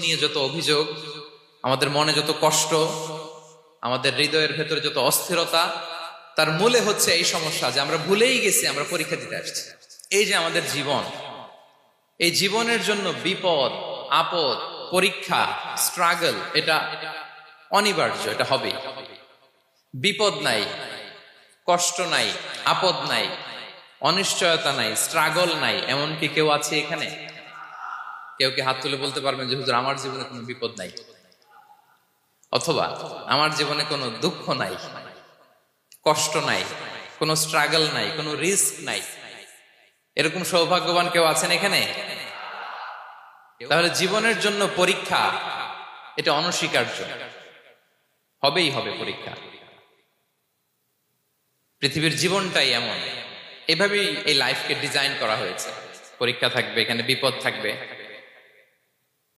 নিয়ে যত অভিযোগ, আমাদের মনে যত কষ্ট, আমাদের হৃদয়ের ভেতরে যত অস্থিরতা, তার মূলে হচ্ছে এই সমস্যা যে আমরা ভুলেই গেছি আমরা পরীক্ষা দিতে আসছি। এই যে আমাদের জীবন, এই জীবনের জন্য বিপদ, আপদ, পরীক্ষা, স্ট্রাগল, এটা অনিবার্য, এটা হবেই। বিপদ নাই, কষ্ট নাই, আপদ নাই, অনিশ্চয়তা নাই, স্ট্রাগল নাই, এমনকি কেউ আছে এখানে? কেউ কি হাত তুলে বলতে পারবেন যে হুজুর আমার জীবনে কোনো বিপদ নাই, অথবা আমার জীবনে কোনো দুঃখ নাই, কষ্ট নাই, কোনো স্ট্রাগল নাই, কোনো রিস্ক নাই? এরকম সৌভাগ্যবান কেউ আছেন এখানে? তাহলে জীবনের জন্য পরীক্ষা, এটা অনস্বীকার্য, হবেই হবে পরীক্ষা। পৃথিবীর জীবনটাই এমন, এভাবেই এই লাইফকে ডিজাইন করা হয়েছে। পরীক্ষা থাকবে, এখানে বিপদ থাকবে,